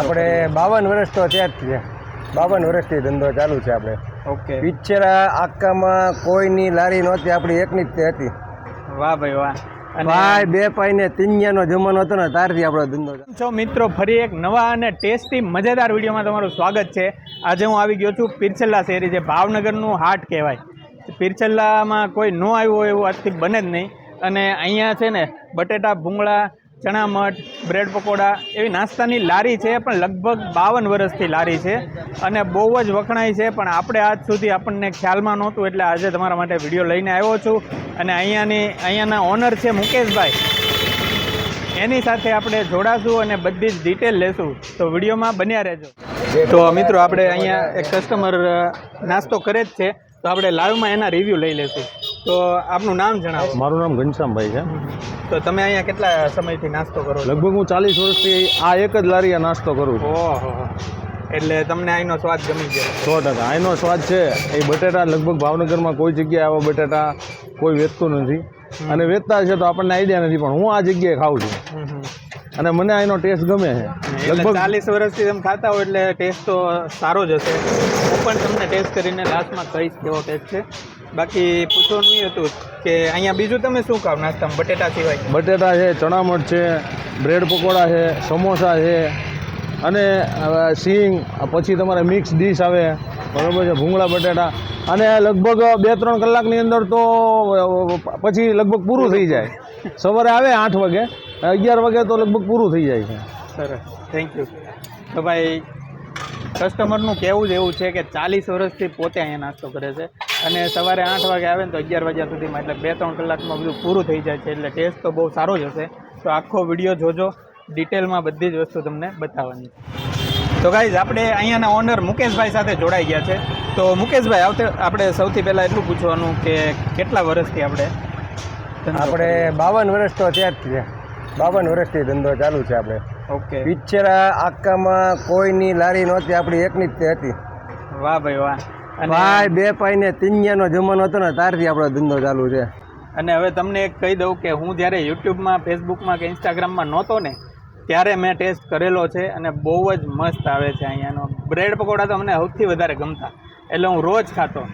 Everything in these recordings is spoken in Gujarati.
આપણે 52 વર્ષ તો થયા જ છે. 52 વર્ષથી ધંધો ચાલુ છે આપણે. ઓકે. પિક્ચરા આકામાં કોઈની લારી નહોતી, આપણી એકની જ તે હતી. વાહ ભાઈ વાહ. ભાઈ બે પાઈ ને તીનિયાનો જમાનો હતો ને ત્યારથી આપણો ધંધો. છો મિત્રો, ફરી એક નવા અને ટેસ્ટી મજેદાર વિડીયોમાં તમારું સ્વાગત છે. આજે હું આવી ગયો છું પીરછલ્લા શેરી, જે ભાવનગરનું હાટ કહેવાય. પીરછલ્લામાં કોઈ ન આવ્યું હોય એવું આજથી બને જ નહીં. અને અહીંયા છે ને બટેટા, ભૂંગળા, ચણા મઠ, બ્રેડ પકોડા એવી નાસ્તાની લારી છે, પણ લગભગ 52 વર્ષથી લારી છે અને બહુ જ વખણાય છે. પણ આપણે આજ સુધી આપણને ખ્યાલમાં નહોતું, એટલે આજે તમારા માટે વિડીયો લઈને આવ્યો છું. અને અહીંયાના ઓનર છે મુકેશભાઈ, એની સાથે આપણે જોડાશું અને બધી જ ડિટેલ લેશું. તો વિડીયોમાં બન્યા રહેજો. તો મિત્રો, આપણે અહીંયા એક કસ્ટમર નાસ્તો કરે જ છે, તો આપણે લાઈવમાં એના રિવ્યૂ લઈ લેશું. તો આપનું નામ જણાવો. મારું નામ ઘનશ્યામભાઈ છે. તો તમે અહીંયા કેટલા સમયથી નાસ્તો કરો છો? લગભગ હું 40 વર્ષથી આ એક જ લારીએ નાસ્તો કરું છું. ઓહો, એટલે તમને અહીંનો સ્વાદ ગમી ગયો? 100%. અહીંનો સ્વાદ છે એ બટેટા લગભગ ભાવનગરમાં કોઈ જગ્યાએ આવા બટેટા કોઈ વેચતું નથી, અને વેચતા છે તો આપણને આઈડિયા નથી, પણ હું આ જગ્યાએ ખાઉં છું અને મને અહીંનો ટેસ્ટ ગમે છે. લગભગ 40 વર્ષથી તમે ખાતા હો એટલે ટેસ્ટ તો સારો જ હશે. હું પણ તમને ટેસ્ટ કરીને લાસ્ટમાં કહીશ કેવો ટેસ્ટ છે. બાકી પૂછવાનું એ હતું કે અહીંયા બીજું તમે શું ખાવ નાસ્તામાં બટેટા સિવાય? બટેટા છે, ચણા મઠ છે, બ્રેડ પકોડા છે, સમોસા છે, અને સિંગ, પછી તમારે મિક્સ ડીશ આવે, બરાબર છે, ભૂંગળા બટેટા. અને લગભગ 2-3 કલાકની અંદર તો પછી લગભગ પૂરું થઈ જાય. સવારે આવે 8 વાગે, 11 વાગે તો લગભગ પૂરું થઈ જાય છે. સરસ, થેન્ક યુ. તો ભાઈ, કસ્ટમરનું કહેવું જ એવું છે કે 40 વર્ષથી પોતે અહીંયા નાસ્તો કરે છે અને સવારે 8 વાગે આવે ને તો 11 વાગ્યા સુધીમાં, એટલે 2-3 કલાકમાં બધું પૂરું થઈ જાય છે. એટલે ટેસ્ટ તો બહુ સારો જ હશે. તો આખો વિડીયો જોજો, ડિટેલમાં બધી જ વસ્તુ તમને બતાવવાની. તો ગાઈઝ, આપણે અહીંયાના ઓનર મુકેશભાઈ સાથે જોડાઈ ગયા છે. તો મુકેશભાઈ, આપણે સૌથી પહેલાં એટલું પૂછવાનું કે કેટલા વર્ષથી આપણે 52 વર્ષ તો થયા જ છે. 52 વર્ષથી ધંધો ચાલુ છે આપણે. ઓકે. પિક્ચરા આકામાં કોઈની લારી નહોતી, આપણી એકની જ તે હતી. વાહ ભાઈ વાહ. ભાઈ બે પાઈ ને તીનિયાનો જમાનો હતો ને ત્યારથી આપણો ધંધો ચાલુ છે. અને હવે તમને એક કહી દઉં કે હું જ્યારે યુટ્યુબમાં, ફેસબુકમાં કે ઇન્સ્ટાગ્રામમાં નહોતો ને, ત્યારે મેં ટેસ્ટ કરેલો છે અને બહુ જ મસ્ત આવે છે અહીંયાનો. બ્રેડ પકોડા તો મને સૌથી વધારે ગમતા, એટલે હું રોજ ખાતો.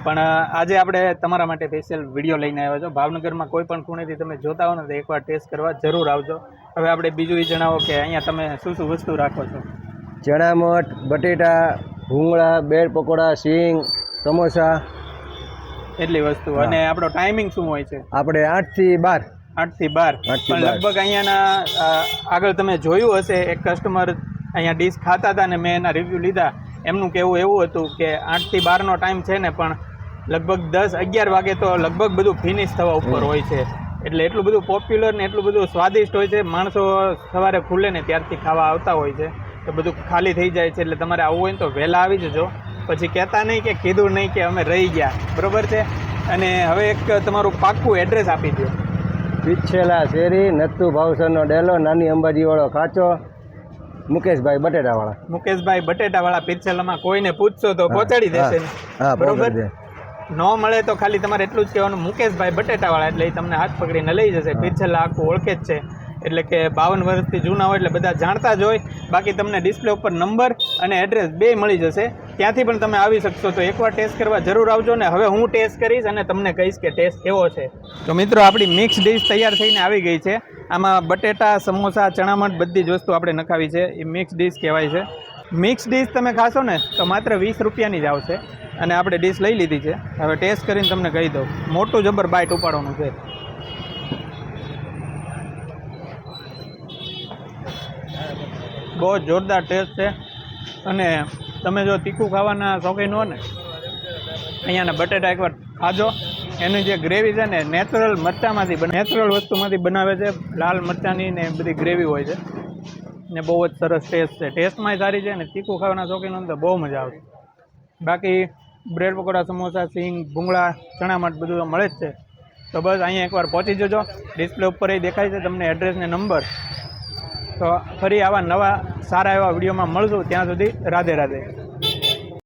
પણ આજે આપણે તમારા માટે સ્પેશિયલ વિડીયો લઈને આવ્યા છો. ભાવનગરમાં કોઈ પણ ખૂણેથી તમે જોતા હો ને તો એકવાર ટેસ્ટ કરવા જરૂર આવજો. હવે આપણે બીજું એ જણાવો કે અહીંયા તમે શું શું વસ્તુ રાખો છો? ચણા મઠ, બટેટા, ભૂંગળા, બ્રેડ પકોડા, સિંગ, સમોસા, એટલી વસ્તુ. અને આપણો ટાઈમિંગ શું હોય છે? આપણે 8 થી 12. 8 થી 12. પણ લગભગ અહીંયાના આગળ તમે જોયું હશે, એક કસ્ટમર અહીંયા ડીશ ખાતા હતા ને મેં એના રિવ્યૂ લીધા. એમનું કહેવું એવું હતું કે 8 થી 12નો ટાઈમ છે ને, પણ લગભગ 10-11 વાગે તો લગભગ બધું ફિનિશ થવા ઉપર હોય છે. એટલે એટલું બધું પોપ્યુલર ને એટલું બધું સ્વાદિષ્ટ હોય છે. માણસો સવારે ખુલે ને ત્યારથી ખાવા આવતા હોય છે, તો બધું ખાલી થઈ જાય છે. એટલે તમારે આવવું હોય ને તો વહેલા આવી જજો, પછી કહેતા નહીં કે કીધું નહીં કે અમે રહી ગયા. બરાબર છે? અને હવે એક તમારું પાક્કું એડ્રેસ આપી દો. પીછેલા શેરી, નથુ ભાવસરનો ડેલો, નાની અંબાજીવાળો કાચો, મુકેશભાઈ બટેટાવાળા. મુકેશભાઈ બટેટાવાળા પીરછલ્લામાં કોઈને પૂછશો તો પહોંચાડી દેશે. બરોબર? ન મળે તો ખાલી તમારે એટલું જ કહેવાનું, મુકેશભાઈ બટેટાવાળા, એટલે એ તમને હાથ પકડીને લઈ જશે. પીરછલ્લા આખું ઓળખે જ છે, એટલે કે 52 વર્ષથી જૂના હોય એટલે બધા જાણતા જ હોય. બાકી તમને ડિસ્પ્લે ઉપર નંબર અને એડ્રેસ બે મળી જશે, ત્યાંથી પણ તમે આવી શકશો. તો એકવાર ટેસ્ટ કરવા જરૂર આવજો. ને હવે હું ટેસ્ટ કરીશ અને તમને કહીશ કે ટેસ્ટ કેવો છે. તો મિત્રો, આપણી મિક્સ ડિશ તૈયાર થઈને આવી ગઈ છે. આમાં બટેટા, સમોસા, ચણા મઠ બધી જ વસ્તુ આપણે નખાવી છે. એ મિક્સ ડિશ કહેવાય છે. મિક્સ ડિશ તમે ખાશો ને તો માત્ર 20 રૂપિયાની જ આવશે. અને આપણે ડિશ લઈ લીધી છે. હવે ટેસ્ટ કરીને તમને કહી દઉં. મોટું જબર બાઇટ ઉપાડવાનું છે. બહુ જોરદાર ટેસ્ટ છે. અને તમે જો તીખું ખાવાના શોખીન હો ને, અહીંયાના બટેટા એકવાર ખાજો. એની જે ગ્રેવી છે ને, નેચરલ મરચાંમાંથી, નેચરલ વસ્તુમાંથી બનાવે છે. લાલ મરચાંની ને બધી ગ્રેવી હોય છે ને બહુ જ સરસ ટેસ્ટ છે. ટેસ્ટમાંય સારી છે ને તીખું ખાવાના શોખીન હોય તો બહુ મજા આવશે. બાકી બ્રેડ પકોડા, સમોસા, સિંગ, ભૂંગળા, ચણા મઠ બધું તો મળે જ છે. તો બસ અહીંયા એકવાર પહોંચી જજો. ડિસ્પ્લે ઉપર એ દેખાય છે તમને એડ્રેસ ને નંબર. તો ફરી આવા નવા સારા એવા વિડીયોમાં મળશું. ત્યાં સુધી રાધે રાધે.